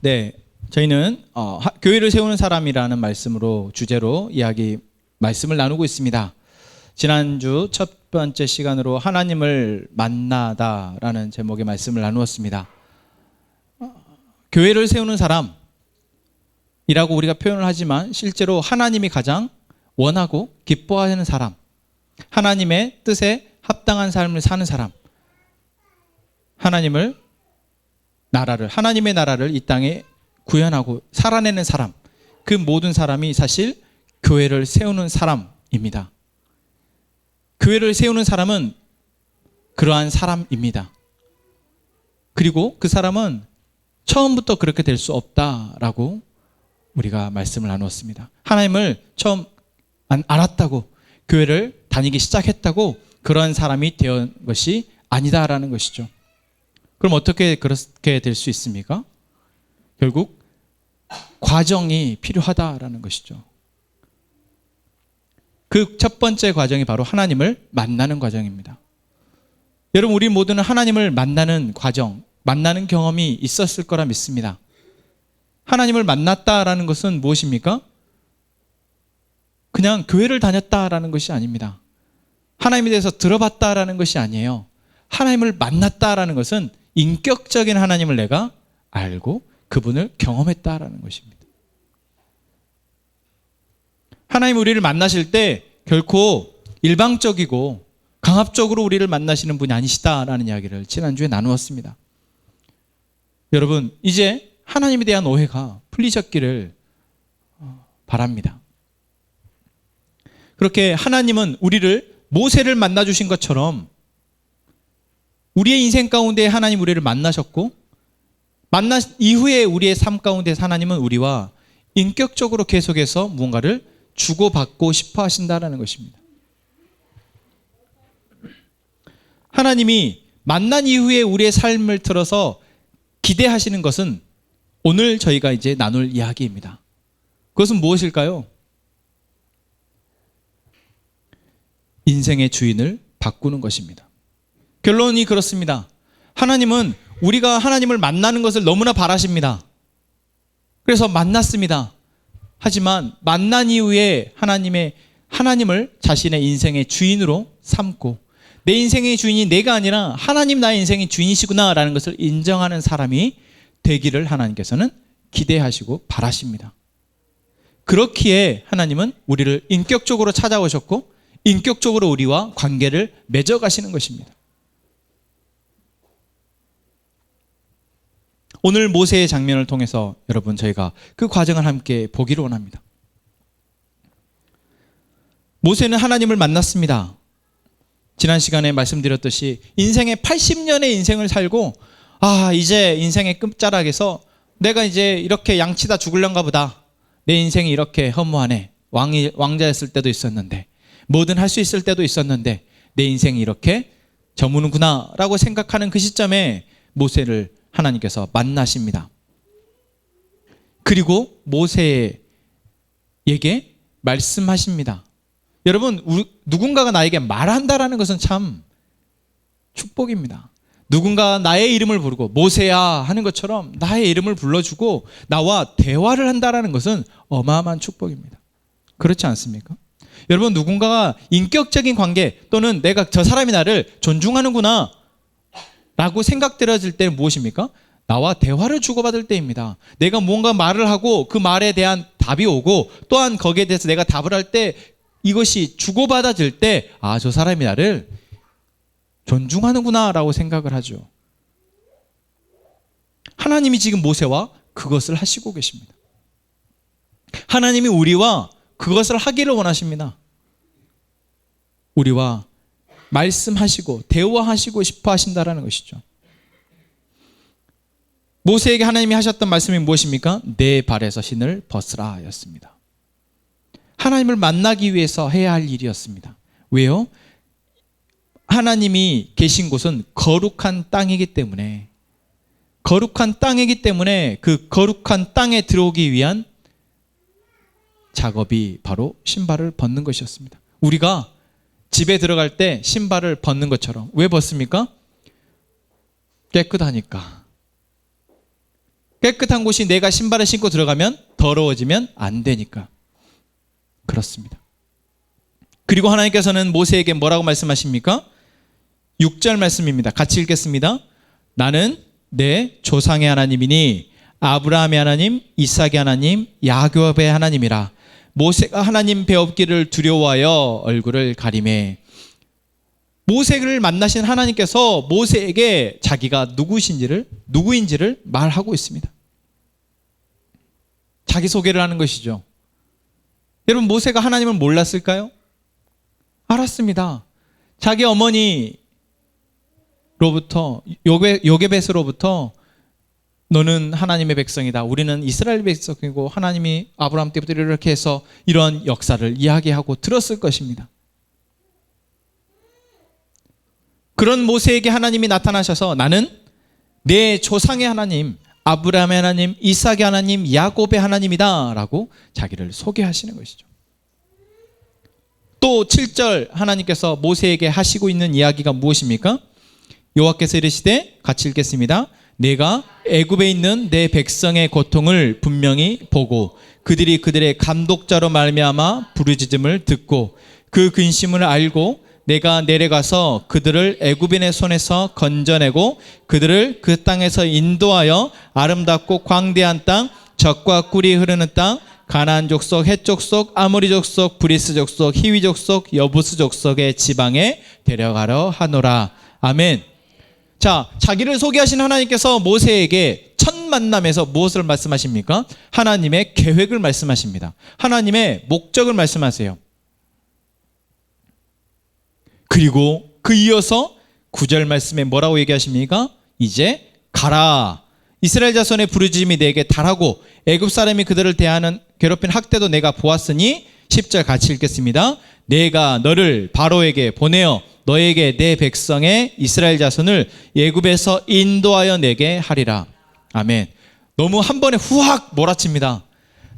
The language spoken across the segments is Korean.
네, 저희는 교회를 세우는 사람이라는 주제로 말씀을 나누고 있습니다. 지난주 첫 번째 시간으로 하나님을 만나다라는 제목의 말씀을 나누었습니다. 교회를 세우는 사람이라고 우리가 표현을 하지만 실제로 하나님이 가장 원하고 기뻐하는 사람, 하나님의 뜻에 합당한 삶을 사는 사람, 하나님의 나라를 이 땅에 구현하고 살아내는 사람, 그 모든 사람이 사실 교회를 세우는 사람입니다. 교회를 세우는 사람은 그러한 사람입니다. 그리고 그 사람은 처음부터 그렇게 될 수 없다라고 우리가 말씀을 나누었습니다. 하나님을 처음 알았다고, 교회를 다니기 시작했다고 그런 사람이 된 것이 아니다라는 것이죠. 그럼 어떻게 그렇게 될 수 있습니까? 결국 과정이 필요하다라는 것이죠. 그 첫 번째 과정이 바로 하나님을 만나는 과정입니다. 여러분, 우리 모두는 하나님을 만나는 과정, 만나는 경험이 있었을 거라 믿습니다. 하나님을 만났다라는 것은 무엇입니까? 그냥 교회를 다녔다라는 것이 아닙니다. 하나님에 대해서 들어봤다라는 것이 아니에요. 하나님을 만났다라는 것은 인격적인 하나님을 내가 알고 그분을 경험했다라는 것입니다. 하나님 우리를 만나실 때 결코 일방적이고 강압적으로 우리를 만나시는 분이 아니시다라는 이야기를 지난주에 나누었습니다. 여러분, 이제 하나님에 대한 오해가 풀리셨기를 바랍니다. 그렇게 하나님은 우리를 모세를 만나주신 것처럼 우리의 인생 가운데 하나님 우리를 만나셨고, 만난 이후에 우리의 삶 가운데 하나님은 우리와 인격적으로 계속해서 무언가를 주고받고 싶어 하신다는 것입니다. 하나님이 만난 이후에 우리의 삶을 틀어서 기대하시는 것은 오늘 저희가 이제 나눌 이야기입니다. 그것은 무엇일까요? 인생의 주인을 바꾸는 것입니다. 결론이 그렇습니다. 하나님은 우리가 하나님을 만나는 것을 너무나 바라십니다. 그래서 만났습니다. 하지만 만난 이후에 하나님을 자신의 인생의 주인으로 삼고, 내 인생의 주인이 내가 아니라 하나님 나의 인생의 주인이시구나라는 것을 인정하는 사람이 되기를 하나님께서는 기대하시고 바라십니다. 그렇기에 하나님은 우리를 인격적으로 찾아오셨고 인격적으로 우리와 관계를 맺어가시는 것입니다. 오늘 모세의 장면을 통해서 여러분, 저희가 그 과정을 함께 보기를 원합니다. 모세는 하나님을 만났습니다. 지난 시간에 말씀드렸듯이 인생의 80년의 인생을 살고, 이제 인생의 끝자락에서 내가 이제 이렇게 양치다 죽을런가 보다, 내 인생이 이렇게 허무하네, 왕자였을 때도 있었는데, 뭐든 할 수 있을 때도 있었는데 내 인생이 이렇게 저무는구나 라고 생각하는 그 시점에 모세를 하나님께서 만나십니다. 그리고 모세에게 말씀하십니다. 여러분, 누군가가 나에게 말한다라는 것은 참 축복입니다. 누군가 나의 이름을 부르고 모세야 하는 것처럼 나의 이름을 불러주고 나와 대화를 한다라는 것은 어마어마한 축복입니다. 그렇지 않습니까? 여러분, 누군가가 인격적인 관계 또는 내가 저 사람이 나를 존중하는구나 라고 생각되어질 때는 무엇입니까? 나와 대화를 주고받을 때입니다. 내가 뭔가 말을 하고 그 말에 대한 답이 오고, 또한 거기에 대해서 내가 답을 할 때 이것이 주고받아질 때, 저 사람이 나를 존중하는구나 라고 생각을 하죠. 하나님이 지금 모세와 그것을 하시고 계십니다. 하나님이 우리와 그것을 하기를 원하십니다. 우리와 말씀하시고 대화하시고 싶어 하신다라는 것이죠. 모세에게 하나님이 하셨던 말씀이 무엇입니까? 내 발에서 신을 벗으라 였습니다. 하나님을 만나기 위해서 해야 할 일이었습니다. 왜요? 하나님이 계신 곳은 거룩한 땅이기 때문에 그 거룩한 땅에 들어오기 위한 작업이 바로 신발을 벗는 것이었습니다. 우리가 집에 들어갈 때 신발을 벗는 것처럼, 왜 벗습니까? 깨끗하니까. 깨끗한 곳이 내가 신발을 신고 들어가면 더러워지면 안 되니까. 그렇습니다. 그리고 하나님께서는 모세에게 뭐라고 말씀하십니까? 6절 말씀입니다. 같이 읽겠습니다. 나는 내 조상의 하나님이니 아브라함의 하나님, 이삭의 하나님, 야곱의 하나님이라. 모세가 하나님 배웁기를 두려워하여 얼굴을 가리매. 모세를 만나신 하나님께서 모세에게 자기가 누구인지를 말하고 있습니다. 자기소개를 하는 것이죠. 여러분, 모세가 하나님을 몰랐을까요? 알았습니다. 자기 어머니로부터, 요게벳으로부터 너는 하나님의 백성이다. 우리는 이스라엘 백성이고 하나님이 아브라함 때부터 이렇게 해서 이런 역사를 이야기하고 들었을 것입니다. 그런 모세에게 하나님이 나타나셔서 나는 내 조상의 하나님, 아브라함의 하나님, 이삭의 하나님, 야곱의 하나님이다 라고 자기를 소개하시는 것이죠. 또 7절 하나님께서 모세에게 하시고 있는 이야기가 무엇입니까? 여호와께서 이르시되, 같이 읽겠습니다. 내가 애굽에 있는 내 백성의 고통을 분명히 보고 그들이 그들의 감독자로 말미암아 부르짖음을 듣고 그 근심을 알고 내가 내려가서 그들을 애굽인의 손에서 건져내고 그들을 그 땅에서 인도하여 아름답고 광대한 땅, 젖과 꿀이 흐르는 땅, 가나안 족속, 헷 족속, 아모리 족속, 브리스 족속, 히위 족속, 여부스 족속의 지방에 데려가려 하노라. 아멘. 자, 자기를 소개하신 하나님께서 모세에게 첫 만남에서 무엇을 말씀하십니까? 하나님의 계획을 말씀하십니다. 하나님의 목적을 말씀하세요. 그리고 그 이어서 9절 말씀에 뭐라고 얘기하십니까? 이제 가라. 이스라엘 자손의 부르짖음이 내게 달하고 애굽 사람이 그들을 대하는 괴롭힌 학대도 내가 보았으니 10절 같이 읽겠습니다. 내가 너를 바로에게 보내어 너에게 내 백성의 이스라엘 자손을 애굽에서 인도하여 내게 하리라. 아멘. 너무 한 번에 후학 몰아칩니다.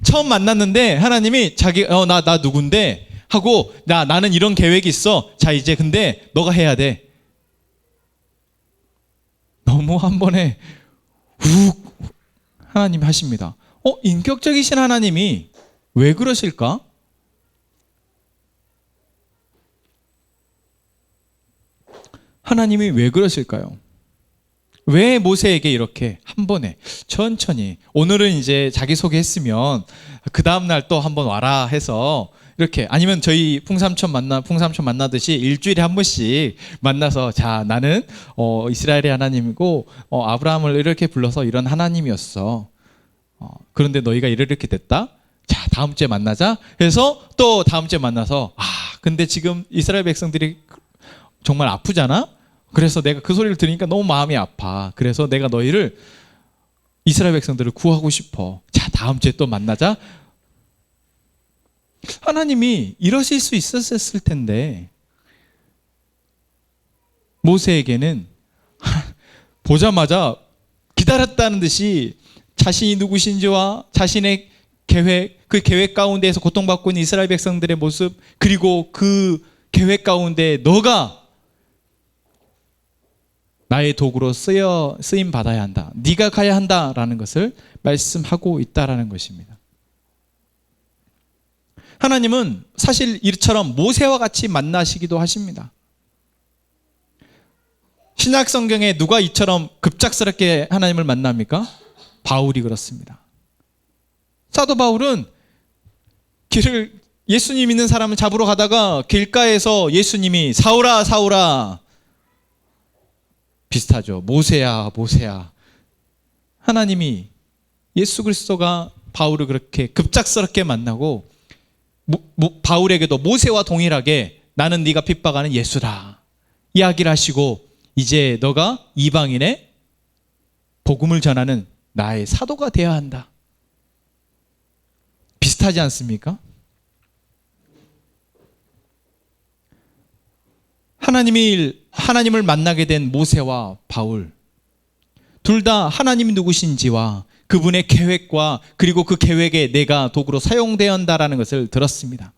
처음 만났는데 하나님이 자기 나 누군데 하고 나는 이런 계획이 있어. 자, 이제 근데 너가 해야 돼. 너무 한 번에 훅 하나님이 하십니다. 인격적이신 하나님이 왜 그러실까? 하나님이 왜 그러실까요? 왜 모세에게 이렇게 한 번에 천천히, 오늘은 이제 자기소개했으면 그 다음날 또 한번 와라 해서 이렇게, 아니면 저희 풍삼촌 만나듯이 일주일에 한 번씩 만나서, 자, 나는 이스라엘의 하나님이고 아브라함을 이렇게 불러서 이런 하나님이었어. 그런데 너희가 이렇게 됐다. 자, 다음 주에 만나자 해서 또 다음 주에 만나서, 근데 지금 이스라엘 백성들이 정말 아프잖아. 그래서 내가 그 소리를 들으니까 너무 마음이 아파. 그래서 내가 너희를, 이스라엘 백성들을 구하고 싶어. 자, 다음 주에 또 만나자. 하나님이 이러실 수 있었을 텐데 모세에게는 보자마자 기다렸다는 듯이 자신이 누구신지와 자신의 계획, 그 계획 가운데에서 고통받고 있는 이스라엘 백성들의 모습, 그리고 그 계획 가운데 너가 나의 도구로 쓰임 받아야 한다. 네가 가야 한다라는 것을 말씀하고 있다라는 것입니다. 하나님은 사실 이처럼 모세와 같이 만나시기도 하십니다. 신약 성경에 누가 이처럼 급작스럽게 하나님을 만납니까? 바울이 그렇습니다. 사도 바울은 예수님 믿는 사람을 잡으러 가다가 길가에서 예수님이 사울아 사울아, 비슷하죠. 모세야 모세야. 하나님이, 예수 그리스도가 바울을 그렇게 급작스럽게 만나고 바울에게도 모세와 동일하게 나는 네가 핍박하는 예수다 이야기를 하시고, 이제 너가 이방인의 복음을 전하는 나의 사도가 되어야 한다. 비슷하지 않습니까? 하나님을 만나게 된 모세와 바울, 둘 다 하나님이 누구신지와 그분의 계획과, 그리고 그 계획에 내가 도구로 사용되어야 한다는 것을 들었습니다.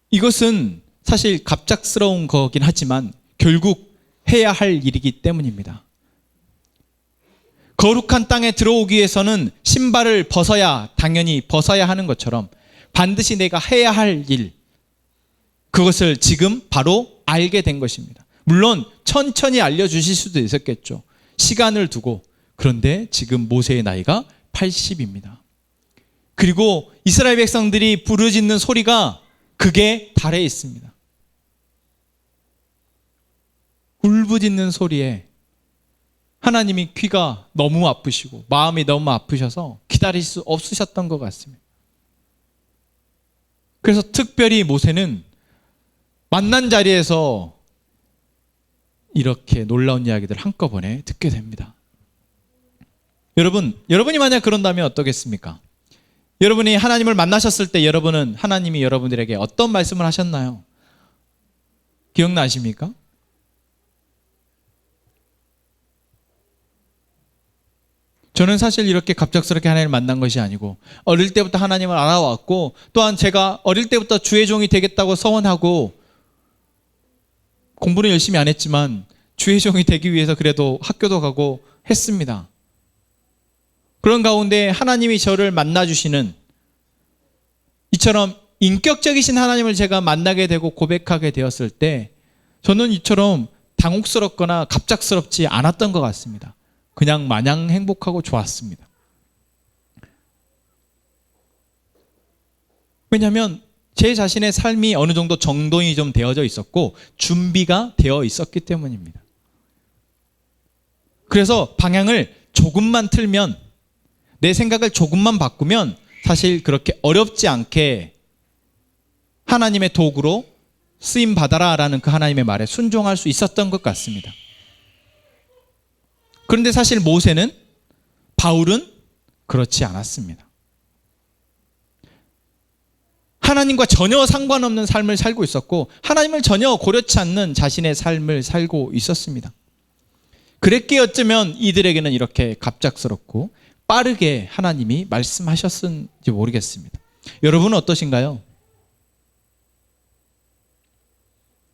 이것은 사실 갑작스러운 거긴 하지만 결국 해야 할 일이기 때문입니다. 거룩한 땅에 들어오기 위해서는 신발을 당연히 벗어야 하는 것처럼 반드시 내가 해야 할 일, 그것을 지금 바로 알게 된 것입니다. 물론 천천히 알려주실 수도 있었겠죠. 시간을 두고. 그런데 지금 모세의 나이가 80입니다. 그리고 이스라엘 백성들이 부르짖는 소리가 그게 달에 있습니다. 울부짖는 소리에 하나님이 귀가 너무 아프시고 마음이 너무 아프셔서 기다릴 수 없으셨던 것 같습니다. 그래서 특별히 모세는 만난 자리에서 이렇게 놀라운 이야기들 한꺼번에 듣게 됩니다. 여러분이 만약 그런다면 어떠겠습니까? 여러분이 하나님을 만나셨을 때 여러분은 하나님이 여러분들에게 어떤 말씀을 하셨나요? 기억나십니까? 저는 사실 이렇게 갑작스럽게 하나님을 만난 것이 아니고 어릴 때부터 하나님을 알아왔고, 또한 제가 어릴 때부터 주의 종이 되겠다고 서원하고 공부는 열심히 안 했지만 주의 종이 되기 위해서 그래도 학교도 가고 했습니다. 그런 가운데 하나님이 저를 만나주시는, 이처럼 인격적이신 하나님을 제가 만나게 되고 고백하게 되었을 때 저는 이처럼 당혹스럽거나 갑작스럽지 않았던 것 같습니다. 그냥 마냥 행복하고 좋았습니다. 왜냐하면 제 자신의 삶이 어느 정도 정돈이 좀 되어져 있었고 준비가 되어 있었기 때문입니다. 그래서 방향을 조금만 틀면, 내 생각을 조금만 바꾸면 사실 그렇게 어렵지 않게 하나님의 도구로 쓰임 받아라 라는 그 하나님의 말에 순종할 수 있었던 것 같습니다. 그런데 사실 바울은 그렇지 않았습니다. 하나님과 전혀 상관없는 삶을 살고 있었고 하나님을 전혀 고려치 않는 자신의 삶을 살고 있었습니다. 그랬기에 어쩌면 이들에게는 이렇게 갑작스럽고 빠르게 하나님이 말씀하셨는지 모르겠습니다. 여러분은 어떠신가요?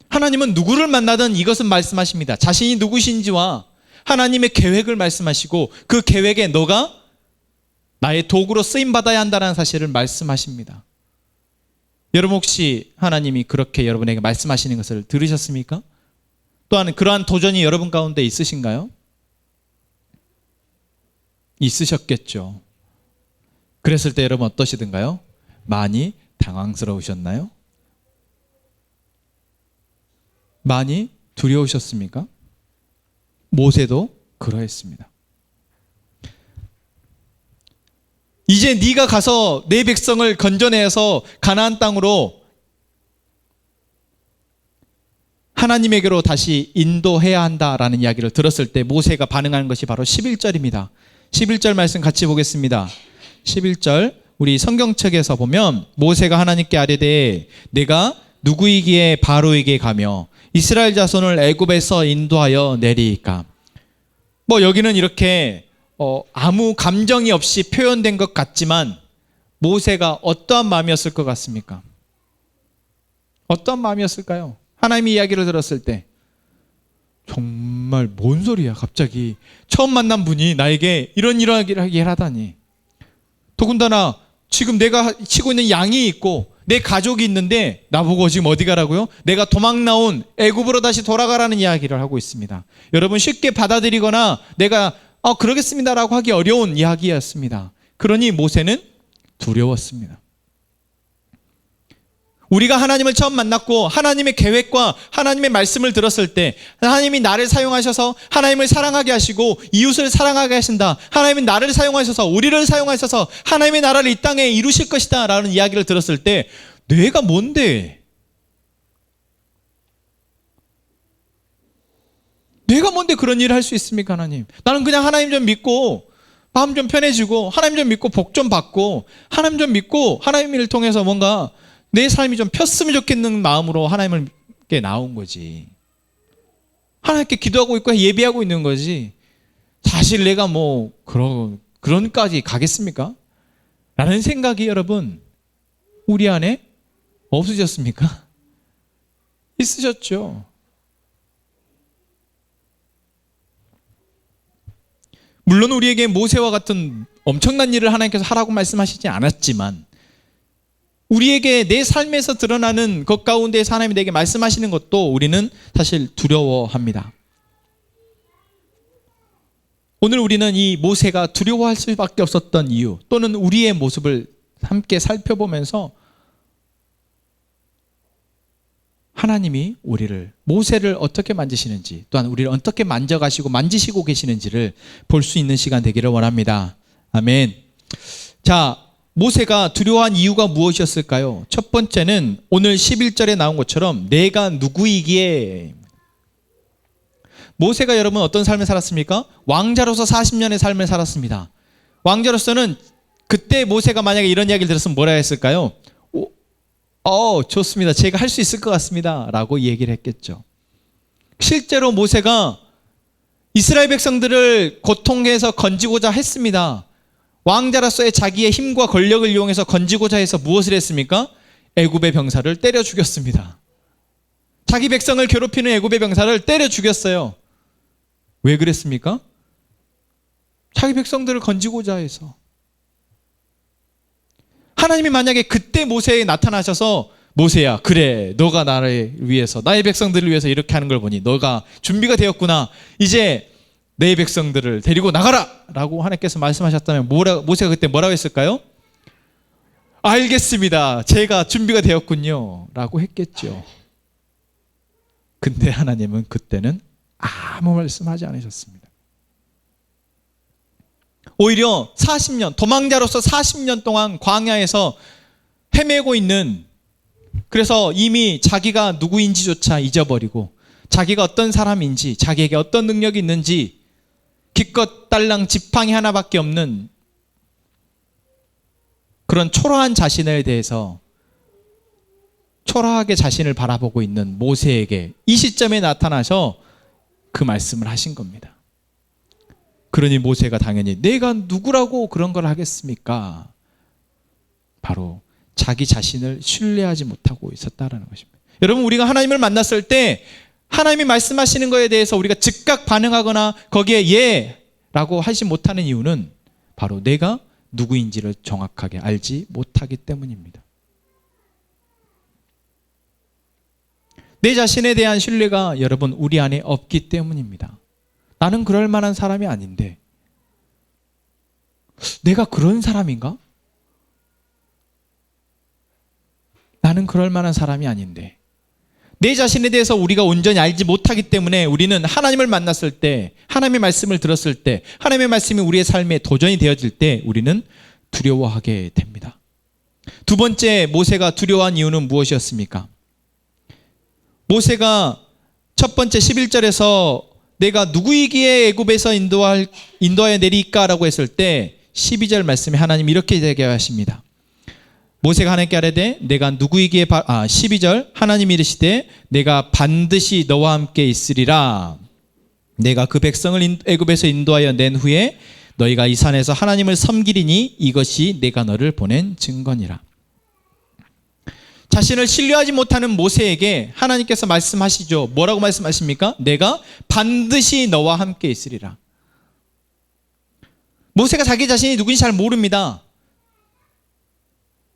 하나님은 누구를 만나든 이것은 말씀하십니다. 자신이 누구신지와 하나님의 계획을 말씀하시고 그 계획에 너가 나의 도구로 쓰임받아야 한다는 사실을 말씀하십니다. 여러분 혹시 하나님이 그렇게 여러분에게 말씀하시는 것을 들으셨습니까? 또한 그러한 도전이 여러분 가운데 있으신가요? 있으셨겠죠. 그랬을 때 여러분 어떠시던가요? 많이 당황스러우셨나요? 많이 두려우셨습니까? 모세도 그러했습니다. 이제 네가 가서 내 백성을 건져내서 가나안 땅으로 하나님에게로 다시 인도해야 한다라는 이야기를 들었을 때 모세가 반응하는 것이 바로 11절입니다. 11절 말씀 같이 보겠습니다. 11절 우리 성경책에서 보면 모세가 하나님께 아뢰되 내가 누구이기에 바로에게 가며 이스라엘 자손을 애굽에서 인도하여 내리이까. 여기는 이렇게 아무 감정이 없이 표현된 것 같지만 모세가 어떠한 마음이었을 것 같습니까? 어떠한 마음이었을까요? 하나님의 이야기를 들었을 때 정말 뭔 소리야, 갑자기 처음 만난 분이 나에게 이런 이야기를 하다니. 더군다나 지금 내가 치고 있는 양이 있고 내 가족이 있는데 나보고 지금 어디 가라고요? 내가 도망 나온 애굽으로 다시 돌아가라는 이야기를 하고 있습니다. 여러분 쉽게 받아들이거나 내가 그러겠습니다라고 하기 어려운 이야기였습니다. 그러니 모세는 두려웠습니다. 우리가 하나님을 처음 만났고 하나님의 계획과 하나님의 말씀을 들었을 때 하나님이 나를 사용하셔서 하나님을 사랑하게 하시고 이웃을 사랑하게 하신다. 하나님이 나를 사용하셔서 우리를 사용하셔서 하나님의 나라를 이 땅에 이루실 것이다 라는 이야기를 들었을 때 내가 뭔데? 내가 뭔데 그런 일을 할 수 있습니까, 하나님? 나는 그냥 하나님 좀 믿고 마음 좀 편해지고 하나님 좀 믿고 복 좀 받고 하나님 좀 믿고 하나님 일을 통해서 뭔가 내 삶이 좀 폈으면 좋겠는 마음으로 하나님께 나온 거지. 하나님께 기도하고 있고 예배하고 있는 거지. 사실 내가 그런까지 가겠습니까? 라는 생각이 여러분 우리 안에 없으셨습니까? 있으셨죠. 물론 우리에게 모세와 같은 엄청난 일을 하나님께서 하라고 말씀하시지 않았지만 우리에게 내 삶에서 드러나는 것 가운데에서 하나님이 내게 말씀하시는 것도 우리는 사실 두려워합니다. 오늘 우리는 이 모세가 두려워할 수밖에 없었던 이유, 또는 우리의 모습을 함께 살펴보면서 하나님이 우리를, 모세를 어떻게 만지시는지, 또한 우리를 어떻게 만져가시고 만지시고 계시는지를 볼 수 있는 시간 되기를 원합니다. 아멘. 자, 모세가 두려워한 이유가 무엇이었을까요? 첫 번째는 오늘 11절에 나온 것처럼 내가 누구이기에. 모세가 여러분 어떤 삶을 살았습니까? 왕자로서 40년의 삶을 살았습니다. 왕자로서는 그때 모세가 만약에 이런 이야기를 들었으면 뭐라 했을까요? 좋습니다. 제가 할 수 있을 것 같습니다. 라고 얘기를 했겠죠. 실제로 모세가 이스라엘 백성들을 고통에서 건지고자 했습니다. 왕자로서의 자기의 힘과 권력을 이용해서 건지고자 해서 무엇을 했습니까? 애굽의 병사를 때려 죽였습니다. 자기 백성을 괴롭히는 애굽의 병사를 때려 죽였어요. 왜 그랬습니까? 자기 백성들을 건지고자 해서. 하나님이 만약에 그때 모세에 나타나셔서 모세야, 그래, 너가 나를 위해서, 나의 백성들을 위해서 이렇게 하는 걸 보니 너가 준비가 되었구나. 이제 내 백성들을 데리고 나가라! 라고 하나님께서 말씀하셨다면 모세가 그때 뭐라고 했을까요? 알겠습니다. 제가 준비가 되었군요. 라고 했겠죠. 근데 하나님은 그때는 아무 말씀하지 않으셨습니다. 오히려 40년, 도망자로서 40년 동안 광야에서 헤매고 있는, 그래서 이미 자기가 누구인지조차 잊어버리고 자기가 어떤 사람인지, 자기에게 어떤 능력이 있는지 기껏 딸랑 지팡이 하나밖에 없는 그런 초라한 자신에 대해서 초라하게 자신을 바라보고 있는 모세에게 이 시점에 나타나서 그 말씀을 하신 겁니다. 그러니 모세가 당연히 내가 누구라고 그런 걸 하겠습니까? 바로 자기 자신을 신뢰하지 못하고 있었다라는 것입니다. 여러분, 우리가 하나님을 만났을 때 하나님이 말씀하시는 것에 대해서 우리가 즉각 반응하거나 거기에 예 라고 하지 못하는 이유는 바로 내가 누구인지를 정확하게 알지 못하기 때문입니다. 내 자신에 대한 신뢰가 여러분 우리 안에 없기 때문입니다. 나는 그럴 만한 사람이 아닌데, 내가 그런 사람인가? 나는 그럴 만한 사람이 아닌데. 내 자신에 대해서 우리가 온전히 알지 못하기 때문에 우리는 하나님을 만났을 때, 하나님의 말씀을 들었을 때, 하나님의 말씀이 우리의 삶에 도전이 되어질 때 우리는 두려워하게 됩니다. 두 번째, 모세가 두려워한 이유는 무엇이었습니까? 모세가 첫 번째 11절에서 내가 누구이기에 애굽에서 인도하여 내리까라고 했을 때 12절 말씀에 하나님 이렇게 얘기하십니다. 모세가 하나님께 아뢰되 내가 누구이기에 12절 하나님이 이르시되 내가 반드시 너와 함께 있으리라. 내가 그 백성을 애굽에서 인도하여 낸 후에 너희가 이 산에서 하나님을 섬기리니 이것이 내가 너를 보낸 증거니라. 자신을 신뢰하지 못하는 모세에게 하나님께서 말씀하시죠. 뭐라고 말씀하십니까? 내가 반드시 너와 함께 있으리라. 모세가 자기 자신이 누군지 잘 모릅니다.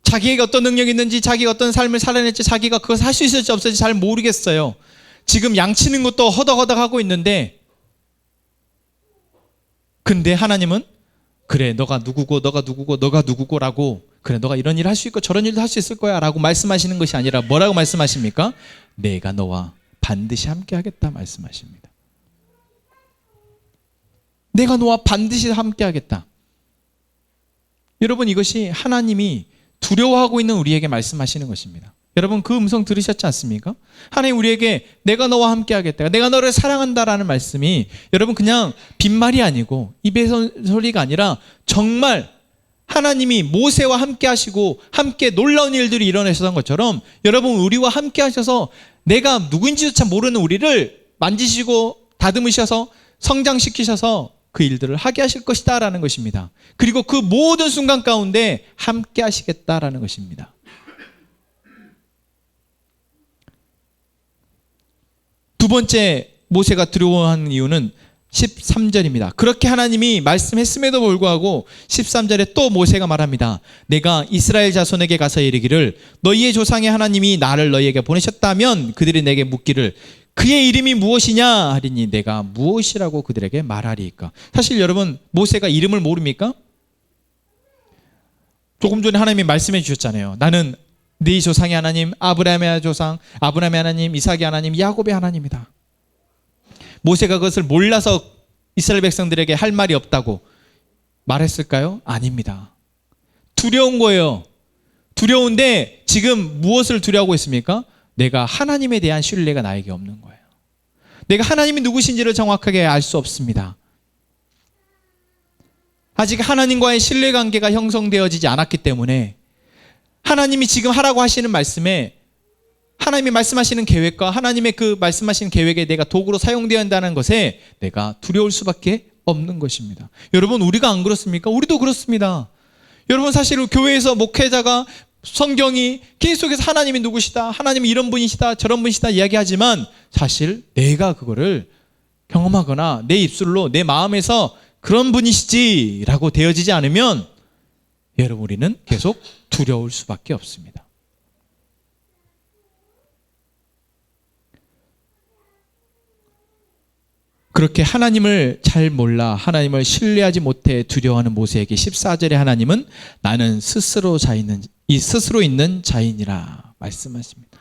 자기에게 어떤 능력이 있는지, 자기가 어떤 삶을 살아낼지, 자기가 그것을 할 수 있을지 없을지 잘 모르겠어요. 지금 양치는 것도 허덕허덕 하고 있는데, 근데 하나님은 그래, 너가 누구고 너가 누구고 너가 누구고라고, 그래, 너가 이런 일을 할 수 있고 저런 일도 할 수 있을 거야 라고 말씀하시는 것이 아니라 뭐라고 말씀하십니까? 내가 너와 반드시 함께 하겠다 말씀하십니다. 내가 너와 반드시 함께 하겠다. 여러분, 이것이 하나님이 두려워하고 있는 우리에게 말씀하시는 것입니다. 여러분, 그 음성 들으셨지 않습니까? 하나님 우리에게 내가 너와 함께 하겠다, 내가 너를 사랑한다라는 말씀이 여러분 그냥 빈말이 아니고 입의 소리가 아니라 정말 하나님이 모세와 함께 하시고 함께 놀라운 일들이 일어나셨던 것처럼 여러분 우리와 함께 하셔서 내가 누구인지조차 모르는 우리를 만지시고 다듬으셔서 성장시키셔서 그 일들을 하게 하실 것이다 라는 것입니다. 그리고 그 모든 순간 가운데 함께 하시겠다라는 것입니다. 두 번째 모세가 두려워하는 이유는 13절입니다. 그렇게 하나님이 말씀했음에도 불구하고 13절에 또 모세가 말합니다. 내가 이스라엘 자손에게 가서 이르기를 너희의 조상의 하나님이 나를 너희에게 보내셨다면 그들이 내게 묻기를 그의 이름이 무엇이냐 하리니 내가 무엇이라고 그들에게 말하리이까. 사실 여러분, 모세가 이름을 모릅니까? 조금 전에 하나님이 말씀해 주셨잖아요. 나는 네 조상의 하나님, 아브라함의 조상, 아브라함의 하나님, 이삭의 하나님, 야곱의 하나님이다. 모세가 그것을 몰라서 이스라엘 백성들에게 할 말이 없다고 말했을까요? 아닙니다. 두려운 거예요. 두려운데 지금 무엇을 두려워하고 있습니까? 내가 하나님에 대한 신뢰가 나에게 없는 거예요. 내가 하나님이 누구신지를 정확하게 알 수 없습니다. 아직 하나님과의 신뢰관계가 형성되어지지 않았기 때문에 하나님이 지금 하라고 하시는 말씀에 하나님이 말씀하시는 계획과 하나님의 그 말씀하시는 계획에 내가 도구로 사용되어야 한다는 것에 내가 두려울 수밖에 없는 것입니다. 여러분, 우리가 안 그렇습니까? 우리도 그렇습니다. 여러분, 사실 교회에서 목회자가 성경이 계속해서 하나님이 누구시다, 하나님이 이런 분이시다, 저런 분이시다 이야기하지만 사실 내가 그거를 경험하거나 내 입술로 내 마음에서 그런 분이시지라고 되어지지 않으면 여러분, 우리는 계속 두려울 수밖에 없습니다. 그렇게 하나님을 잘 몰라 하나님을 신뢰하지 못해 두려워하는 모세에게 14절에 하나님은 나는 스스로 있는 자인이라 말씀하십니다.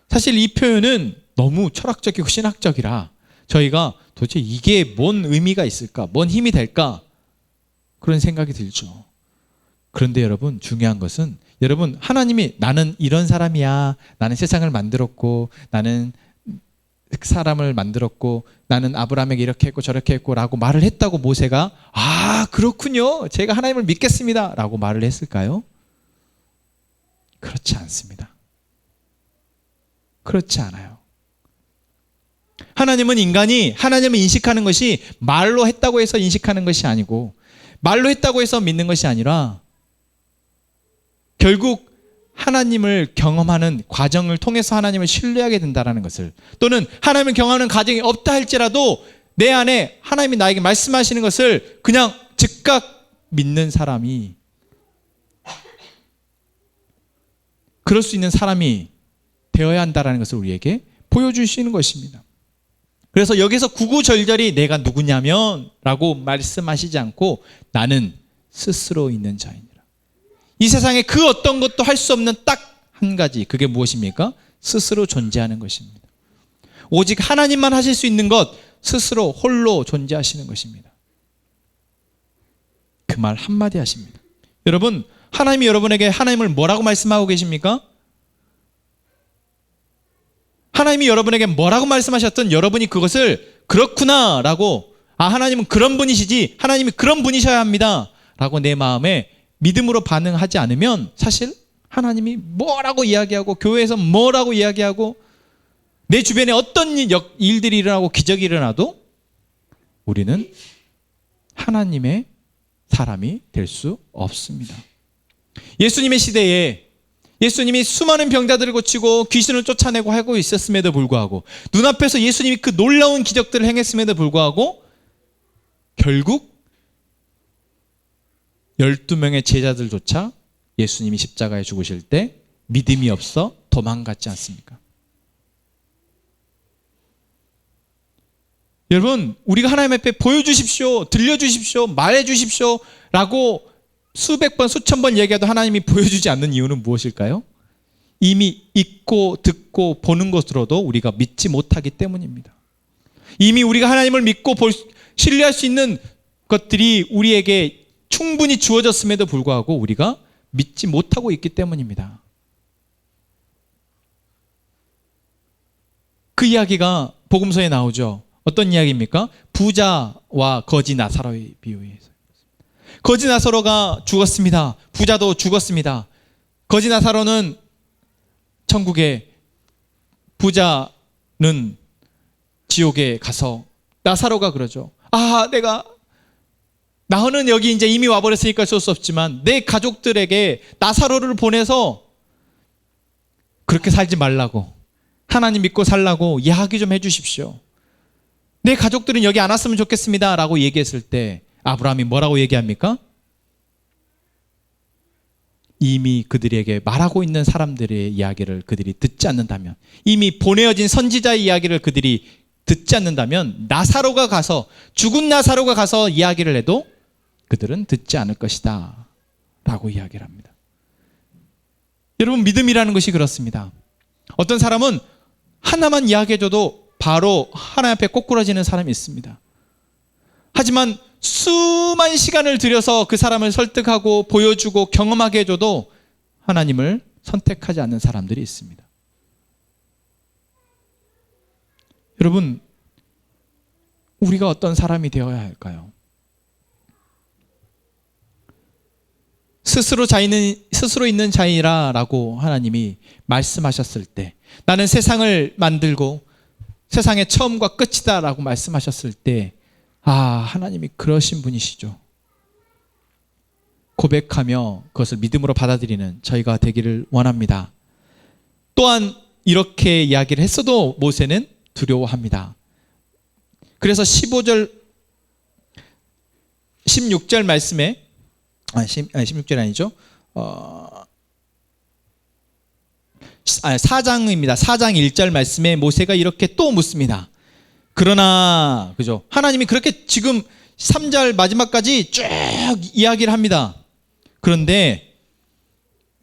사실 이 표현은 너무 철학적이고 신학적이라 저희가 도대체 이게 뭔 의미가 있을까? 뭔 힘이 될까? 그런 생각이 들죠. 그런데 여러분, 중요한 것은 여러분, 하나님이 나는 이런 사람이야, 나는 세상을 만들었고, 나는 사람을 만들었고, 나는 아브라함에게 이렇게 했고 저렇게 했고 라고 말을 했다고 모세가 아 그렇군요, 제가 하나님을 믿겠습니다 라고 말을 했을까요? 그렇지 않습니다. 그렇지 않아요. 하나님은 인간이 하나님을 인식하는 것이 말로 했다고 해서 인식하는 것이 아니고, 말로 했다고 해서 믿는 것이 아니라 결국 하나님을 경험하는 과정을 통해서 하나님을 신뢰하게 된다는 것을, 또는 하나님을 경험하는 과정이 없다 할지라도 내 안에 하나님이 나에게 말씀하시는 것을 그냥 즉각 믿는 사람이, 그럴 수 있는 사람이 되어야 한다는 것을 우리에게 보여주시는 것입니다. 그래서 여기서 구구절절히 내가 누구냐면 라고 말씀하시지 않고 나는 스스로 있는 자이니라. 이 세상에 그 어떤 것도 할 수 없는 딱 한 가지, 그게 무엇입니까? 스스로 존재하는 것입니다. 오직 하나님만 하실 수 있는 것, 스스로 홀로 존재하시는 것입니다. 그 말 한마디 하십니다. 여러분, 하나님이 여러분에게 하나님을 뭐라고 말씀하고 계십니까? 하나님이 여러분에게 뭐라고 말씀하셨든 여러분이 그것을 그렇구나 라고, 아 하나님은 그런 분이시지, 하나님이 그런 분이셔야 합니다 라고 내 마음에 믿음으로 반응하지 않으면 사실 하나님이 뭐라고 이야기하고 교회에서 뭐라고 이야기하고 내 주변에 어떤 일들이 일어나고 기적이 일어나도 우리는 하나님의 사람이 될 수 없습니다. 예수님의 시대에 예수님이 수많은 병자들을 고치고 귀신을 쫓아내고 하고 있었음에도 불구하고, 눈앞에서 예수님이 그 놀라운 기적들을 행했음에도 불구하고 결국 12명의 제자들조차 예수님이 십자가에 죽으실 때 믿음이 없어 도망갔지 않습니까? 여러분, 우리가 하나님 앞에 보여주십시오, 들려주십시오, 말해주십시오 라고 수백 번 수천 번 얘기해도 하나님이 보여주지 않는 이유는 무엇일까요? 이미 읽고 듣고 보는 것으로도 우리가 믿지 못하기 때문입니다. 이미 우리가 하나님을 믿고 신뢰할 수 있는 것들이 우리에게 충분히 주어졌음에도 불구하고 우리가 믿지 못하고 있기 때문입니다. 그 이야기가 복음서에 나오죠. 어떤 이야기입니까? 부자와 거지 나사로의 비유에서. 거지 나사로가 죽었습니다. 부자도 죽었습니다. 거지 나사로는 천국에, 부자는 지옥에 가서 나사로가 그러죠. 아, 나는 여기 이제 이미 와버렸으니까 어쩔 수 없지만 내 가족들에게 나사로를 보내서 그렇게 살지 말라고, 하나님 믿고 살라고 이야기 좀 해주십시오. 내 가족들은 여기 안 왔으면 좋겠습니다 라고 얘기했을 때 아브라함이 뭐라고 얘기합니까? 이미 그들에게 말하고 있는 사람들의 이야기를 그들이 듣지 않는다면, 이미 보내어진 선지자의 이야기를 그들이 듣지 않는다면, 나사로가 가서, 죽은 나사로가 가서 이야기를 해도 그들은 듣지 않을 것이다 라고 이야기를 합니다. 여러분, 믿음이라는 것이 그렇습니다. 어떤 사람은 하나만 이야기해줘도 바로 하나님 앞에 꼬꾸라지는 사람이 있습니다. 하지만 수만 시간을 들여서 그 사람을 설득하고 보여주고 경험하게 해줘도 하나님을 선택하지 않는 사람들이 있습니다. 여러분, 우리가 어떤 사람이 되어야 할까요? 스스로 있는 자이라라고 하나님이 말씀하셨을 때, 나는 세상을 만들고 세상의 처음과 끝이다라고 말씀하셨을 때, 하나님이 그러신 분이시죠. 고백하며 그것을 믿음으로 받아들이는 저희가 되기를 원합니다. 또한 이렇게 이야기를 했어도 모세는 두려워합니다. 그래서 16절 말씀에 16절 아니죠. 4장입니다. 4장 1절 말씀에 모세가 이렇게 또 묻습니다. 그러나, 그죠? 하나님이 그렇게 지금 3절 마지막까지 쭉 이야기를 합니다.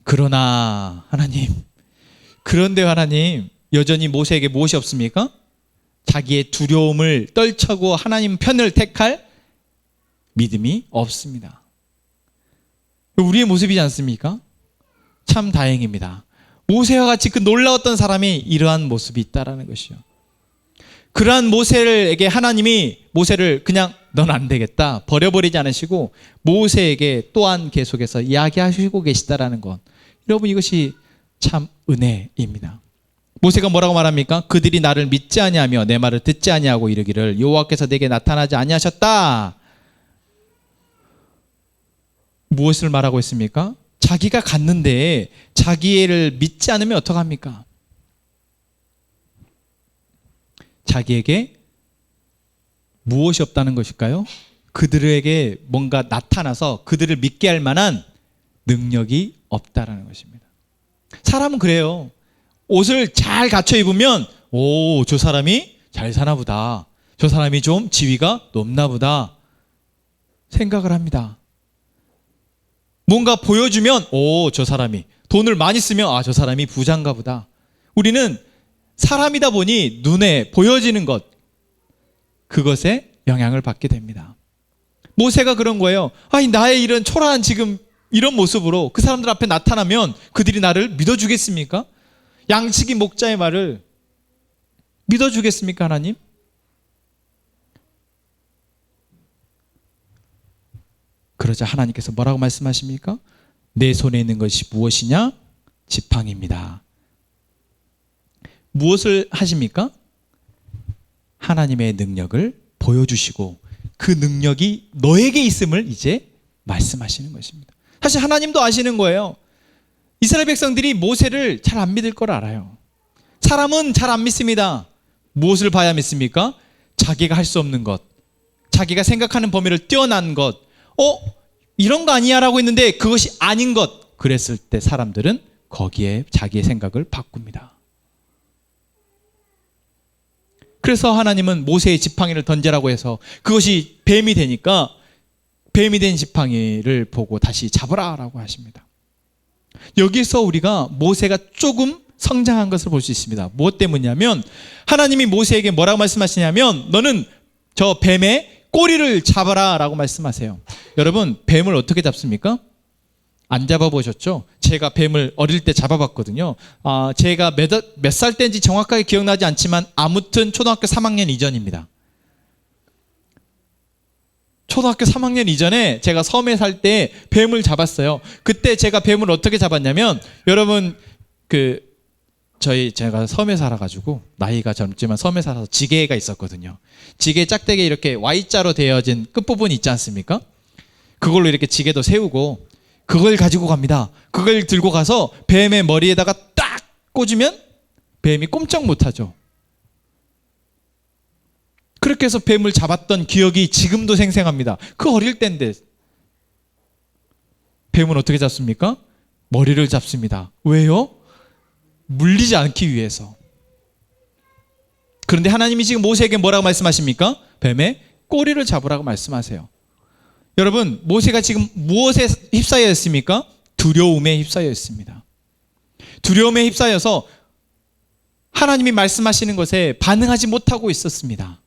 그러나 그런데 하나님, 여전히 모세에게 무엇이 없습니까? 자기의 두려움을 떨쳐고 하나님 편을 택할 믿음이 없습니다. 우리의 모습이지 않습니까? 참 다행입니다. 모세와 같이 그 놀라웠던 사람이 이러한 모습이 있다라는 것이요. 그러한 모세에게 하나님이 모세를 그냥 넌 안 되겠다 버려버리지 않으시고 모세에게 또한 계속해서 이야기하시고 계시다라는 것, 여러분, 이것이 참 은혜입니다. 모세가 뭐라고 말합니까? 그들이 나를 믿지 아니하며 내 말을 듣지 아니하고 이르기를 여호와께서 내게 나타나지 아니하셨다. 무엇을 말하고 있습니까? 자기가 갔는데 자기를 믿지 않으면 어떡합니까? 자기에게 무엇이 없다는 것일까요? 그들에게 뭔가 나타나서 그들을 믿게 할 만한 능력이 없다라는 것입니다. 사람은 그래요. 옷을 잘 갖춰 입으면 저 사람이 잘 사나 보다, 저 사람이 좀 지위가 높나 보다 생각을 합니다. 뭔가 보여주면 저 사람이 돈을 많이 쓰면 저 사람이 부자인가 보다. 우리는 사람이다 보니 눈에 보여지는 것, 그것에 영향을 받게 됩니다. 모세가 그런 거예요. 나의 이런 초라한 지금 이런 모습으로 그 사람들 앞에 나타나면 그들이 나를 믿어주겠습니까? 양치기 목자의 말을 믿어주겠습니까, 하나님? 그러자 하나님께서 뭐라고 말씀하십니까? 내 손에 있는 것이 무엇이냐? 지팡이입니다. 무엇을 하십니까? 하나님의 능력을 보여주시고 그 능력이 너에게 있음을 이제 말씀하시는 것입니다. 사실 하나님도 아시는 거예요. 이스라엘 백성들이 모세를 잘 안 믿을 걸 알아요. 사람은 잘 안 믿습니다. 무엇을 봐야 믿습니까? 자기가 할 수 없는 것, 자기가 생각하는 범위를 뛰어난 것, 이런 거 아니야 라고 했는데 그것이 아닌 것, 그랬을 때 사람들은 거기에 자기의 생각을 바꿉니다. 그래서 하나님은 모세의 지팡이를 던지라고 해서 그것이 뱀이 되니까 뱀이 된 지팡이를 보고 다시 잡으라 라고 하십니다. 여기서 우리가 모세가 조금 성장한 것을 볼 수 있습니다. 무엇 때문이냐면 하나님이 모세에게 뭐라고 말씀하시냐면 너는 저 뱀의 꼬리를 잡아라 라고 말씀하세요. 여러분, 뱀을 어떻게 잡습니까? 안 잡아보셨죠? 제가 뱀을 어릴 때 잡아봤거든요. 제가 몇 살 때인지 정확하게 기억나지 않지만 아무튼 초등학교 3학년 이전입니다. 초등학교 3학년 이전에 제가 섬에 살 때 뱀을 잡았어요. 그때 제가 뱀을 어떻게 잡았냐면, 여러분 제가 섬에 살아가지고 나이가 젊지만 섬에 살아서 지게가 있었거든요. 지게 짝대기에 이렇게 Y자로 되어진 끝부분이 있지 않습니까? 그걸로 이렇게 지게도 세우고 그걸 가지고 갑니다. 그걸 들고 가서 뱀의 머리에다가 딱 꽂으면 뱀이 꼼짝 못하죠. 그렇게 해서 뱀을 잡았던 기억이 지금도 생생합니다. 그 어릴 때인데 뱀은 어떻게 잡습니까? 머리를 잡습니다. 왜요? 물리지 않기 위해서. 그런데 하나님이 지금 모세에게 뭐라고 말씀하십니까? 뱀의 꼬리를 잡으라고 말씀하세요. 여러분, 모세가 지금 무엇에 휩싸여 있습니까? 두려움에 휩싸여 있습니다. 두려움에 휩싸여서 하나님이 말씀하시는 것에 반응하지 못하고 있었습니다.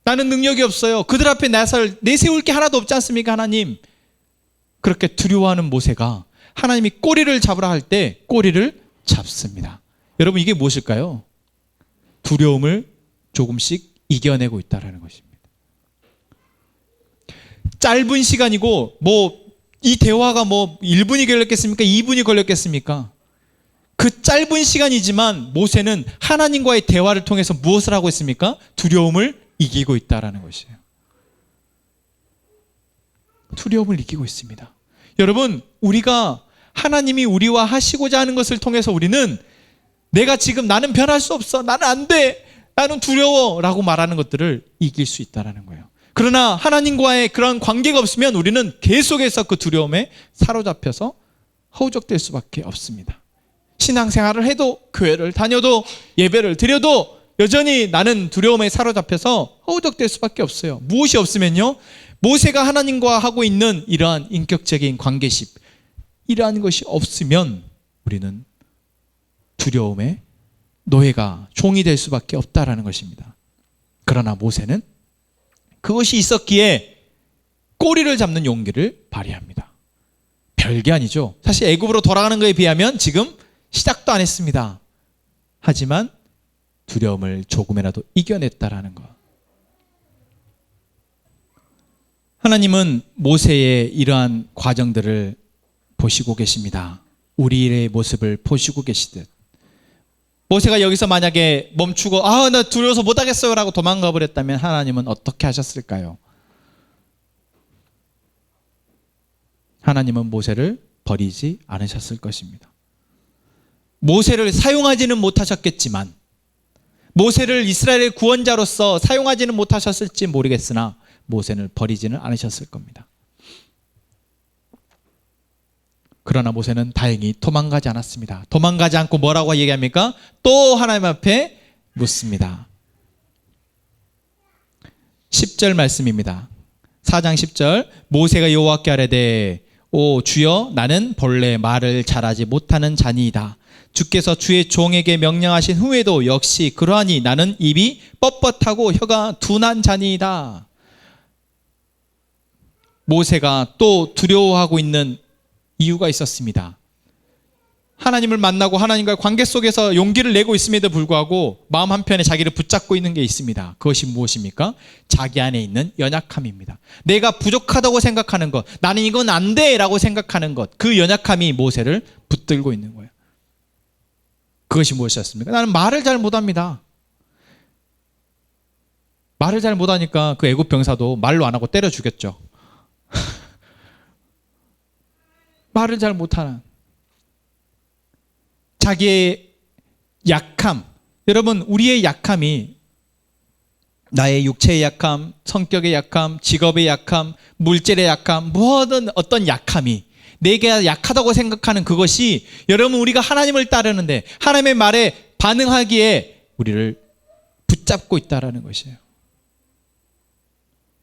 나는 능력이 없어요. 그들 앞에 내세울 게 하나도 없지 않습니까, 하나님? 그렇게 두려워하는 모세가 하나님이 꼬리를 잡으라 할 때 꼬리를 잡습니다. 여러분, 이게 무엇일까요? 두려움을 조금씩 이겨내고 있다는 것입니다. 짧은 시간이고 이 대화가 1분이 걸렸겠습니까? 2분이 걸렸겠습니까? 그 짧은 시간이지만 모세는 하나님과의 대화를 통해서 무엇을 하고 있습니까? 두려움을 이기고 있다는 것이에요. 두려움을 이기고 있습니다. 여러분, 우리가 하나님이 우리와 하시고자 하는 것을 통해서 우리는 내가 지금 나는 변할 수 없어, 나는 안 돼, 나는 두려워 라고 말하는 것들을 이길 수 있다는 거예요. 그러나 하나님과의 그런 관계가 없으면 우리는 계속해서 그 두려움에 사로잡혀서 허우적될 수밖에 없습니다. 신앙생활을 해도, 교회를 다녀도, 예배를 드려도 여전히 나는 두려움에 사로잡혀서 허우적될 수밖에 없어요. 무엇이 없으면요, 모세가 하나님과 하고 있는 이러한 인격적인 관계십, 이러한 것이 없으면 우리는 두려움의 노예가, 종이 될 수밖에 없다라는 것입니다. 그러나 모세는 그것이 있었기에 꼬리를 잡는 용기를 발휘합니다. 별게 아니죠. 사실 애굽으로 돌아가는 것에 비하면 지금 시작도 안 했습니다. 하지만 두려움을 조금이라도 이겨냈다라는 것. 하나님은 모세의 이러한 과정들을 보시고 계십니다. 우리의 모습을 보시고 계시듯. 모세가 여기서 만약에 멈추고 나 두려워서 못하겠어요 라고 도망가 버렸다면 하나님은 어떻게 하셨을까요? 하나님은 모세를 버리지 않으셨을 것입니다. 모세를 사용하지는 못하셨겠지만, 모세를 이스라엘의 구원자로서 사용하지는 못하셨을지 모르겠으나 모세를 버리지는 않으셨을 겁니다. 그러나 모세는 다행히 도망가지 않았습니다. 도망가지 않고 뭐라고 얘기합니까? 또 하나님 앞에 묻습니다. 10절 말씀입니다. 4장 10절. 모세가 여호와께 아뢰되 오 주여, 나는 본래 말을 잘하지 못하는 자니이다. 주께서 주의 종에게 명령하신 후에도 역시 그러하니 나는 입이 뻣뻣하고 혀가 둔한 자니이다. 모세가 또 두려워하고 있는 이유가 있었습니다. 하나님을 만나고 하나님과의 관계 속에서 용기를 내고 있음에도 불구하고 마음 한편에 자기를 붙잡고 있는 게 있습니다. 그것이 무엇입니까? 자기 안에 있는 연약함입니다. 내가 부족하다고 생각하는 것, 나는 이건 안 돼 라고 생각하는 것, 그 연약함이 모세를 붙들고 있는 거예요. 그것이 무엇이었습니까? 나는 말을 잘 못합니다. 말을 잘 못하니까 그 애굽 병사도 말로 안 하고 때려 죽였죠. 말을 잘 못하는 자기의 약함. 여러분, 우리의 약함이 나의 육체의 약함, 성격의 약함, 직업의 약함, 물질의 약함, 뭐든 어떤 약함이 내가 약하다고 생각하는 그것이 여러분 우리가 하나님을 따르는데 하나님의 말에 반응하기에 우리를 붙잡고 있다는 것이에요.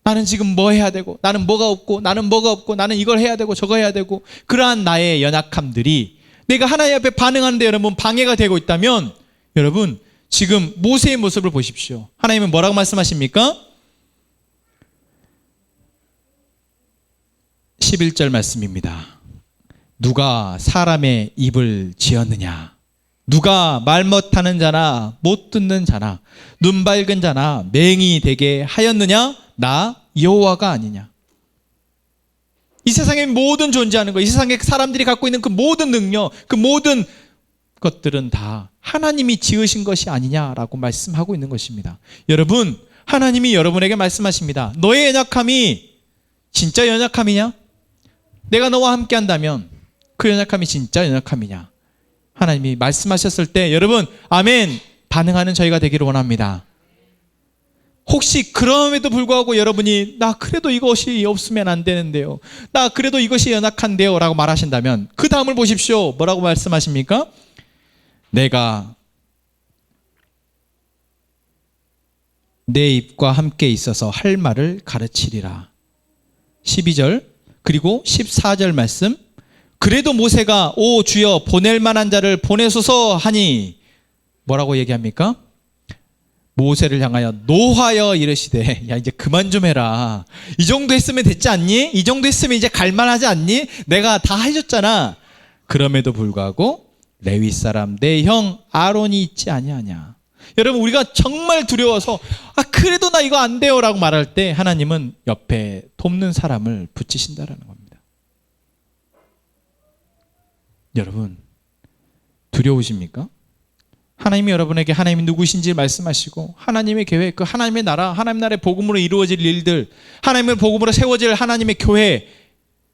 나는 지금 뭐 해야 되고, 나는 뭐가 없고, 나는 뭐가 없고, 나는 이걸 해야 되고 저거 해야 되고, 그러한 나의 연약함들이 내가 하나님 앞에 반응하는데 여러분 방해가 되고 있다면, 여러분 지금 모세의 모습을 보십시오. 하나님은 뭐라고 말씀하십니까? 11절 말씀입니다. 누가 사람의 입을 지었느냐? 누가 말 못하는 자나 못 듣는 자나 눈 밝은 자나 맹인이 되게 하였느냐? 나 여호와가 아니냐? 이 세상에 모든 존재하는 것, 이 세상에 사람들이 갖고 있는 그 모든 능력, 그 모든 것들은 다 하나님이 지으신 것이 아니냐라고 말씀하고 있는 것입니다. 여러분, 하나님이 여러분에게 말씀하십니다. 너의 연약함이 진짜 연약함이냐? 내가 너와 함께 한다면 그 연약함이 진짜 연약함이냐? 하나님이 말씀하셨을 때 여러분 아멘 반응하는 저희가 되기를 원합니다. 혹시 그럼에도 불구하고 여러분이 나 그래도 이것이 없으면 안 되는데요, 나 그래도 이것이 연약한데요 라고 말하신다면 그 다음을 보십시오. 뭐라고 말씀하십니까? 내가 내 입과 함께 있어서 할 말을 가르치리라. 12절 그리고 14절 말씀, 그래도 모세가 오 주여 보낼 만한 자를 보내소서 하니 뭐라고 얘기합니까? 모세를 향하여 노하여 이르시되 야 이제 그만 좀 해라. 이 정도 했으면 됐지 않니? 이 정도 했으면 이제 갈만하지 않니? 내가 다 해줬잖아. 그럼에도 불구하고 레위 사람 내 형 아론이 있지 아니하냐. 여러분 우리가 정말 두려워서 그래도 나 이거 안 돼요 라고 말할 때 하나님은 옆에 돕는 사람을 붙이신다라는 겁니다. 여러분 두려우십니까? 하나님이 여러분에게 하나님이 누구신지 말씀하시고 하나님의 계획, 그 하나님의 나라, 하나님 나라의 복음으로 이루어질 일들, 하나님의 복음으로 세워질 하나님의 교회,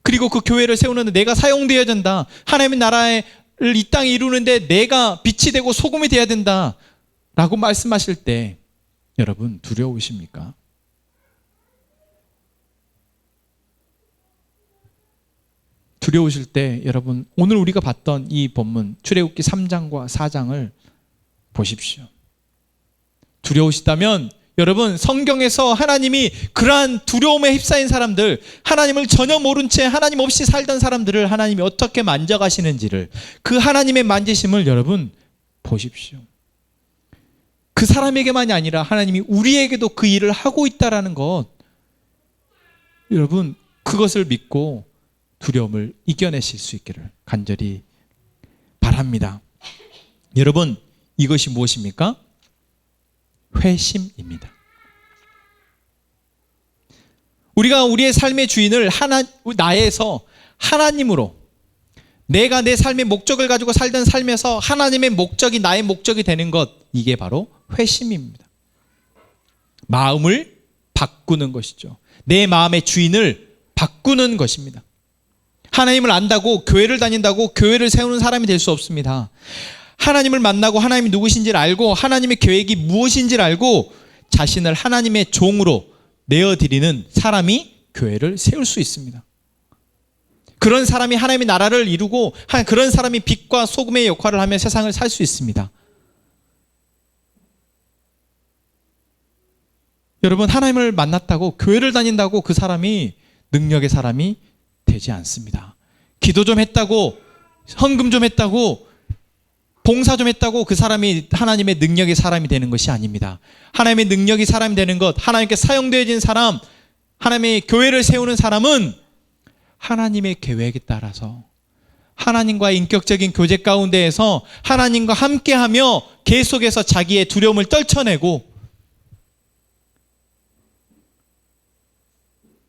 그리고 그 교회를 세우는데 내가 사용되어야 된다. 하나님의 나라를 이 땅에 이루는데 내가 빛이 되고 소금이 되어야 된다 라고 말씀하실 때 여러분 두려우십니까? 두려우실 때 여러분 오늘 우리가 봤던 이 본문 출애굽기 3장과 4장을 보십시오. 두려우시다면 여러분 성경에서 하나님이 그러한 두려움에 휩싸인 사람들, 하나님을 전혀 모른 채 하나님 없이 살던 사람들을 하나님이 어떻게 만져가시는지를, 그 하나님의 만지심을 여러분 보십시오. 그 사람에게만이 아니라 하나님이 우리에게도 그 일을 하고 있다는 것, 여러분 그것을 믿고 두려움을 이겨내실 수 있기를 간절히 바랍니다. 여러분 이것이 무엇입니까? 회심입니다. 우리가 우리의 삶의 주인을 나에서 하나님으로, 내가 내 삶의 목적을 가지고 살던 삶에서 하나님의 목적이 나의 목적이 되는 것, 이게 바로 회심입니다. 마음을 바꾸는 것이죠. 내 마음의 주인을 바꾸는 것입니다. 하나님을 안다고 교회를 다닌다고 교회를 세우는 사람이 될 수 없습니다. 하나님을 만나고 하나님이 누구신지를 알고 하나님의 계획이 무엇인지를 알고 자신을 하나님의 종으로 내어드리는 사람이 교회를 세울 수 있습니다. 그런 사람이 하나님의 나라를 이루고 그런 사람이 빛과 소금의 역할을 하며 세상을 살 수 있습니다. 여러분 하나님을 만났다고 교회를 다닌다고 그 사람이 능력의 사람이 되지 않습니다. 기도 좀 했다고, 헌금 좀 했다고, 봉사 좀 했다고 그 사람이 하나님의 능력의 사람이 되는 것이 아닙니다. 하나님의 능력이 사람이 되는 것, 하나님께 사용되어진 사람, 하나님의 교회를 세우는 사람은 하나님의 계획에 따라서 하나님과의 인격적인 교제 가운데에서 하나님과 함께하며 계속해서 자기의 두려움을 떨쳐내고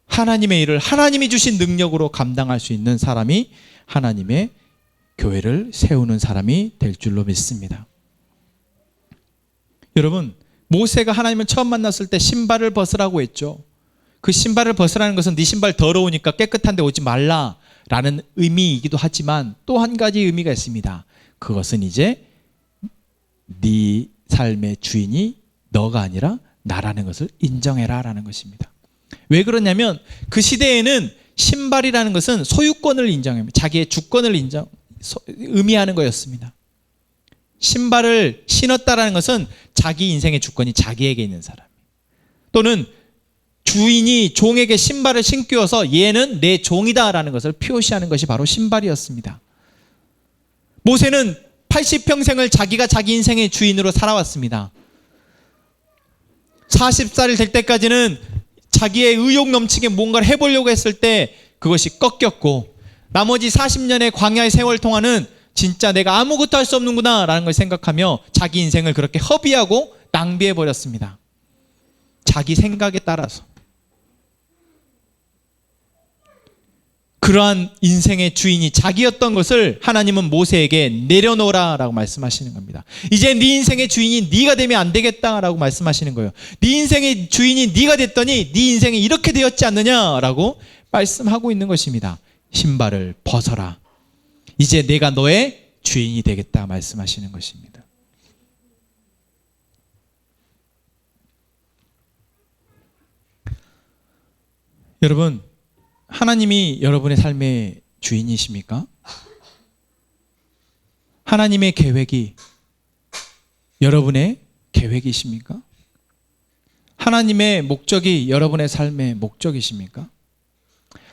하나님의 일을 하나님이 주신 능력으로 감당할 수 있는 사람이 하나님의 교회를 세우는 사람이 될 줄로 믿습니다. 여러분 모세가 하나님을 처음 만났을 때 신발을 벗으라고 했죠. 그 신발을 벗으라는 것은 네 신발 더러우니까 깨끗한 데 오지 말라라는 의미이기도 하지만 또 한 가지 의미가 있습니다. 그것은 이제 네 삶의 주인이 너가 아니라 나라는 것을 인정해라 라는 것입니다. 왜 그러냐면 그 시대에는 신발이라는 것은 소유권을 인정합니다. 자기의 주권을 의미하는 거였습니다. 신발을 신었다라는 것은 자기 인생의 주권이 자기에게 있는 사람, 또는 주인이 종에게 신발을 신겨서 얘는 내 종이다라는 것을 표시하는 것이 바로 신발이었습니다. 모세는 80평생을 자기가 자기 인생의 주인으로 살아왔습니다. 40살이 될 때까지는 자기의 의욕 넘치게 뭔가를 해보려고 했을 때 그것이 꺾였고, 나머지 40년의 광야의 세월 동안은 진짜 내가 아무것도 할 수 없는구나 라는 걸 생각하며 자기 인생을 그렇게 허비하고 낭비해버렸습니다. 자기 생각에 따라서. 그러한 인생의 주인이 자기였던 것을 하나님은 모세에게 내려놓으라 라고 말씀하시는 겁니다. 이제 네 인생의 주인이 네가 되면 안 되겠다라고 말씀하시는 거예요. 네 인생의 주인이 네가 됐더니 네 인생이 이렇게 되었지 않느냐라고 말씀하고 있는 것입니다. 신발을 벗어라. 이제 내가 너의 주인이 되겠다 말씀하시는 것입니다. 여러분, 하나님이 여러분의 삶의 주인이십니까? 하나님의 계획이 여러분의 계획이십니까? 하나님의 목적이 여러분의 삶의 목적이십니까?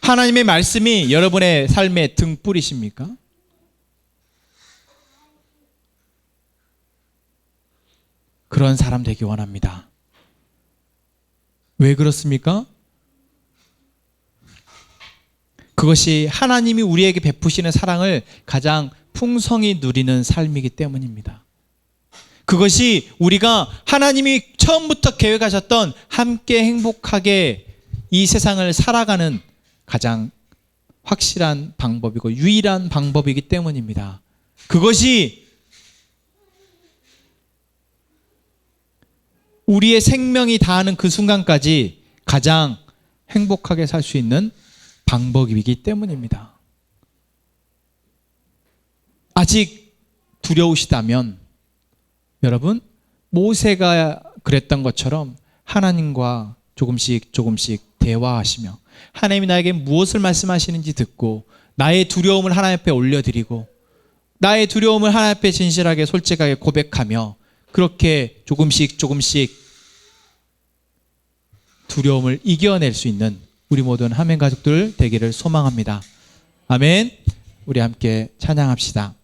하나님의 말씀이 여러분의 삶의 등불이십니까? 그런 사람 되기 원합니다. 왜 그렇습니까? 그것이 하나님이 우리에게 베푸시는 사랑을 가장 풍성히 누리는 삶이기 때문입니다. 그것이 우리가 하나님이 처음부터 계획하셨던 함께 행복하게 이 세상을 살아가는 가장 확실한 방법이고 유일한 방법이기 때문입니다. 그것이 우리의 생명이 다하는 그 순간까지 가장 행복하게 살 수 있는 방법이기 때문입니다. 아직 두려우시다면 여러분, 모세가 그랬던 것처럼 하나님과 조금씩 대화하시며 하나님이 나에게 무엇을 말씀하시는지 듣고 나의 두려움을 하나님 앞에 올려드리고 나의 두려움을 하나님 앞에 진실하게 솔직하게 고백하며 그렇게 조금씩 두려움을 이겨낼 수 있는 우리 모든 하멘 가족들 되기를 소망합니다. 아멘. 우리 함께 찬양합시다.